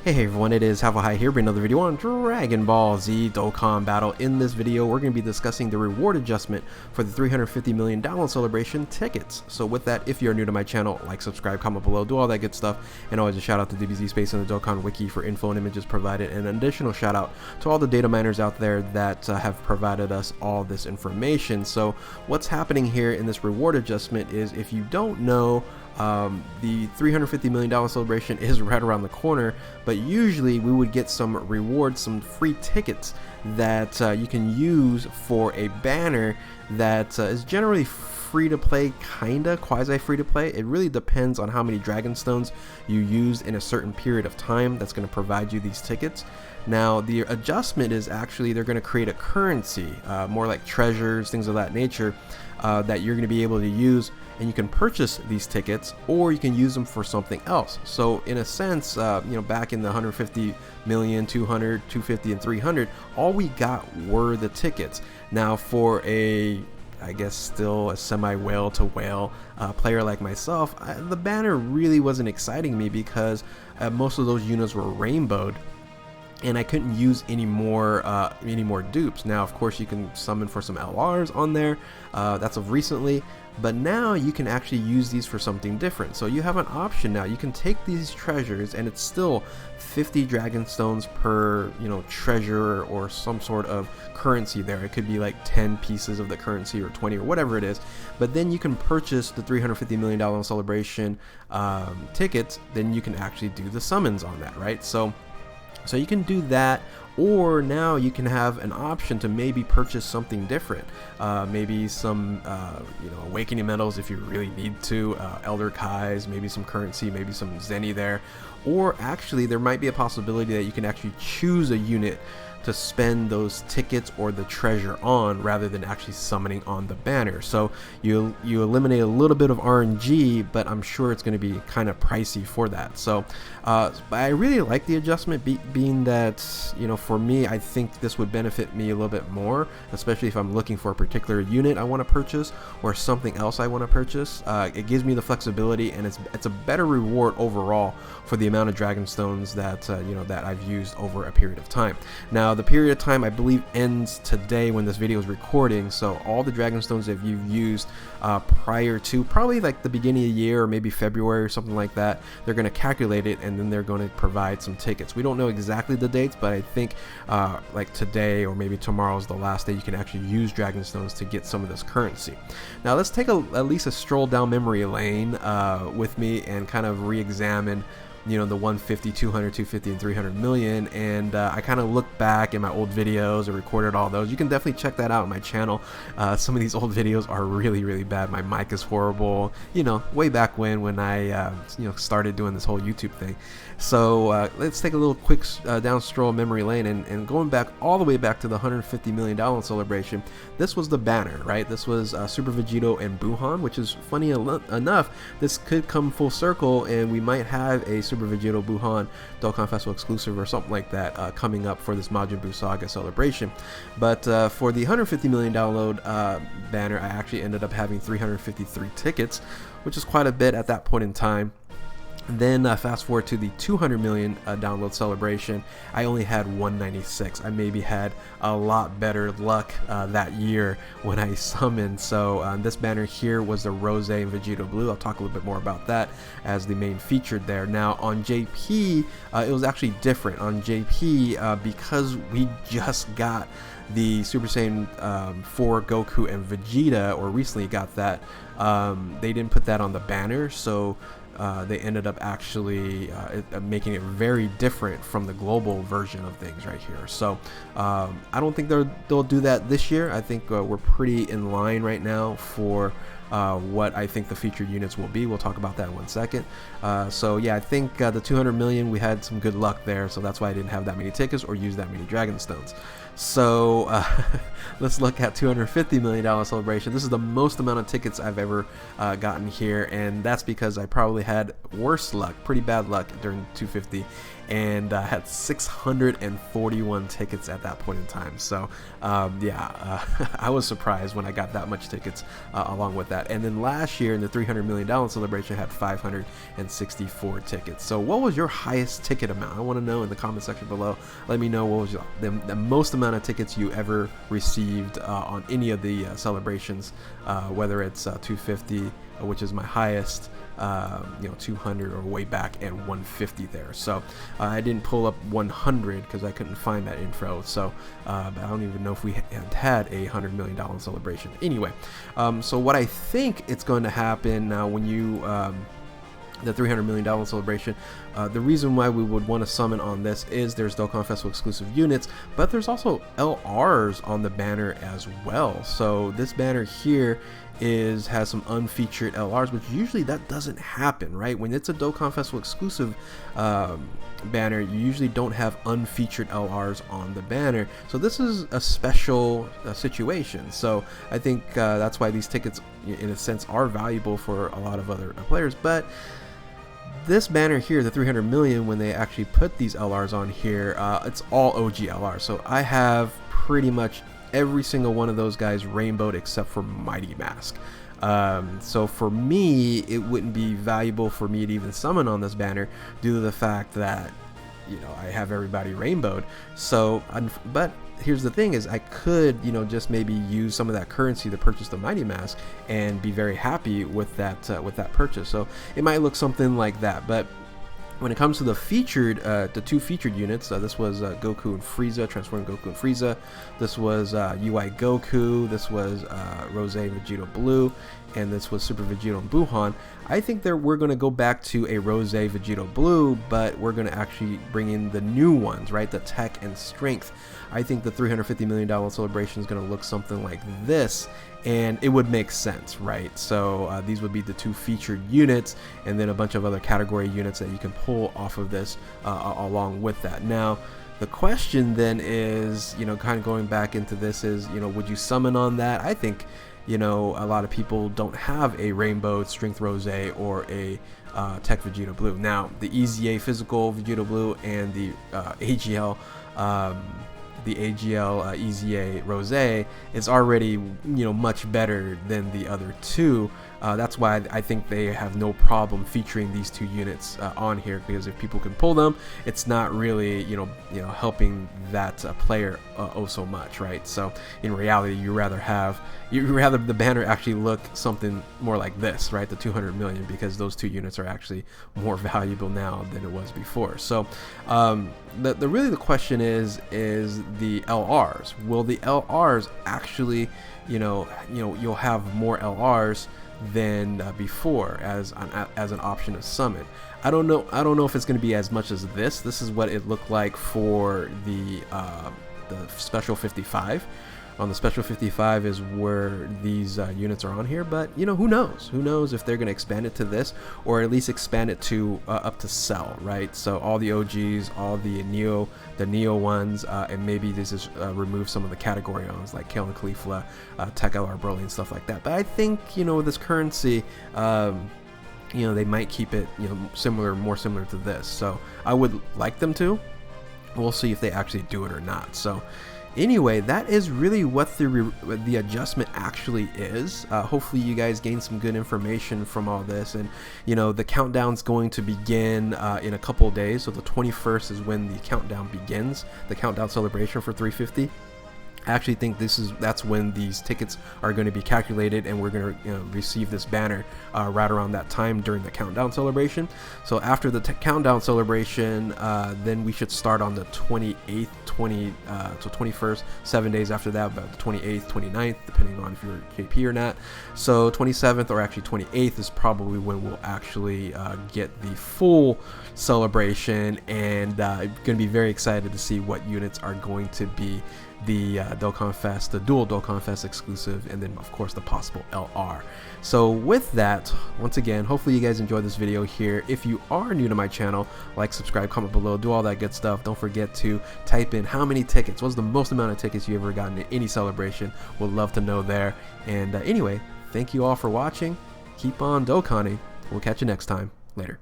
Hey everyone, it is High here, bringing another video on Dragon Ball Z Dokkan Battle. In this video, we're going to be discussing the reward adjustment for the 350 million download celebration tickets. So with that, if you're new to my channel, like, subscribe, comment below, do all that good stuff. And always a shout out to DBZ Space and the Dokkan Wiki for info and images provided. And an additional shout out to all the data miners out there that have provided us all this information. So what's happening here in this reward adjustment is, if you don't know, the $350 million celebration is right around the corner, but usually we would get some rewards, some free tickets that you can use for a banner that is generally free to play, kinda quasi free to play. It really depends on how many Dragon Stones you use in a certain period of time that's going to provide you these tickets. Now the adjustment is actually they're going to create a currency, more like treasures, things of that nature, that you're going to be able to use, and you can purchase these tickets or you can use them for something else. So in a sense, back in the 150 million, 200, 250 and 300, all we got were the tickets. Now for I guess still a semi-whale to whale player like myself, the banner really wasn't exciting me because most of those units were rainbowed, and I couldn't use any more dupes. Now of course you can summon for some LRs on there, that's of recently, but now you can actually use these for something different. So you have an option now. You can take these treasures, and it's still 50 Dragon Stones per treasure or some sort of currency there. It could be like 10 pieces of the currency or 20 or whatever it is, but then you can purchase the $350 million celebration tickets. Then you can actually do the summons on that, right? So you can do that, or now you can have an option to maybe purchase something different, maybe some awakening medals if you really need to, Elder Kais, maybe some currency, maybe some Zenny there, or actually there might be a possibility that you can actually choose a unit to spend those tickets or the treasure on rather than actually summoning on the banner. So you eliminate a little bit of RNG, but I'm sure it's going to be kind of pricey for that. So I really like the adjustment, being that for me, I think this would benefit me a little bit more, especially if I'm looking for a particular unit I want to purchase or something else I want to purchase. It gives me the flexibility, and it's a better reward overall for the amount of Dragon Stones that that I've used over a period of time. Now the period of time, I believe, ends today when this video is recording, so all the Dragon Stones that you've used prior to probably like the beginning of the year or maybe February or something like that, they're going to calculate it, and then they're going to provide some tickets. We don't know exactly the dates, but I think like today or maybe tomorrow is the last day you can actually use Dragon Stones to get some of this currency. Now let's take at least a stroll down memory lane with me and kind of re-examine the 150, 200, 250 and 300 million, and I kind of look back in my old videos. I recorded all those. You can definitely check that out on my channel. Some of these old videos are really bad. My mic is horrible, way back when I started doing this whole YouTube thing. So let's take a little quick down stroll memory lane, and going back all the way back to the $150 million celebration. This was the banner, right? This was Super Vegito and Buhan, which is funny enough, this could come full circle and we might have a Super Vegito Buhan Dokkan Festival exclusive or something like that coming up for this Majin Buu Saga celebration. But for the 150 million download banner, I actually ended up having 353 tickets, which is quite a bit at that point in time. Then fast forward to the 200 million download celebration, I only had 196. I maybe had a lot better luck that year when I summoned. So this banner here was the Rose and Vegito Blue. I'll talk a little bit more about that as the main featured there. Now on JP, it was actually different. On JP, because we just got the Super Saiyan 4 Goku and Vegeta, or recently got that, they didn't put that on the banner, so they ended up actually making it very different from the global version of things right here. So I don't think they'll do that this year. I think we're pretty in line right now for what I think the featured units will be. We'll talk about that in 1 second. So yeah, I think the 200 million, we had some good luck there, so that's why I didn't have that many tickets or use that many Dragon Stones. So let's look at $250 million celebration. This is the most amount of tickets I've ever gotten here, and that's because I probably had worse luck, pretty bad luck during 250 and had 641 tickets at that point in time. So I was surprised when I got that much tickets along with that. And then last year in the $300 million celebration, had 564 tickets. So what was your highest ticket amount? I want to know in the comment section below. Let me know what was the most amount of tickets you ever received on any of the celebrations, whether it's 250, which is my highest, 200 or way back, and 150 there. So I didn't pull up 100 because I couldn't find that info. So I don't even know if we had a $100 million celebration. Anyway, so what I think it's going to happen now when you the $300 million celebration, the reason why we would want to summon on this is there's Dokkan Festival exclusive units, but there's also LRs on the banner as well. So this banner here has some unfeatured LRs, which usually that doesn't happen, right? When it's a Dokkan Festival exclusive banner, you usually don't have unfeatured LRs on the banner. So this is a special situation. So I think that's why these tickets, in a sense, are valuable for a lot of other players. But this banner here, the 300 million, when they actually put these LRs on here, it's all OG LRs. So I have pretty much every single one of those guys rainbowed except for Mighty Mask. So for me, it wouldn't be valuable for me to even summon on this banner due to the fact that, I have everybody rainbowed. So, but here's the thing is I could, just maybe use some of that currency to purchase the Mighty Mask and be very happy with that purchase. So it might look something like that. But when it comes to the featured, the two featured units, this was Goku and Frieza, Transforming Goku and Frieza. This was UI Goku. This was Rose Vegito Blue, and this was Super Vegito and Buhan. I think that we're going to go back to a Rose Vegito Blue, but we're going to actually bring in the new ones, right? The Tech and Strength. I think the $350 million celebration is going to look something like this, and it would make sense, right? So these would be the two featured units, and then a bunch of other category units that you can pull off of this along with that. Now, the question then is, kind of going back into this is, would you summon on that? I think, a lot of people don't have a Rainbow Strength Rose or a Tech Vegeta Blue. Now, the EZA Physical Vegeta Blue and the AGL EZA Rose is already much better than the other two. That's why I think they have no problem featuring these two units on here, because if people can pull them, it's not really helping that player oh so much, right? So in reality, you rather the banner actually look something more like this, right? The 200 million, because those two units are actually more valuable now than it was before. So the question is the LRs. Will the LRs actually, you'll have more LRs than before as an option to summon? I don't know if it's going to be as much as this. This is what it looked like for the Special 55. On the Special 55 is where these units are on here, but who knows if they're going to expand it to this, or at least expand it to up to Cell, right? So all the OGs, all the Neo ones, and maybe this is remove some of the category ones like Kale and Caulifla, Tech LR Broly and stuff like that. But I think with this currency, they might keep it more similar to this. So I would like them to. We'll see if they actually do it or not. So anyway, that is really what the adjustment actually is. Hopefully you guys gain some good information from all this, and the countdown's going to begin in a couple of days. So the 21st is when the countdown begins, the countdown celebration for 350. I actually think that's when these tickets are going to be calculated, and we're going to receive this banner right around that time during the countdown celebration. So after the countdown celebration, then we should start on the 28th, 21st, 7 days after that, about the 28th, 29th, depending on if you're KP or not. So 27th or actually 28th is probably when we'll actually get the full celebration, and going to be very excited to see what units are going to be the Dokkan Fest, the dual Dokkan Fest exclusive, and then of course the possible LR. So with that, once again, hopefully you guys enjoyed this video here. If you are new to my channel, like, subscribe, comment below, do all that good stuff. Don't forget to type in how many tickets, what's the most amount of tickets you ever gotten in any celebration. Would love to know there. And anyway, thank you all for watching. Keep on Dokkaning. We'll catch you next time. Later.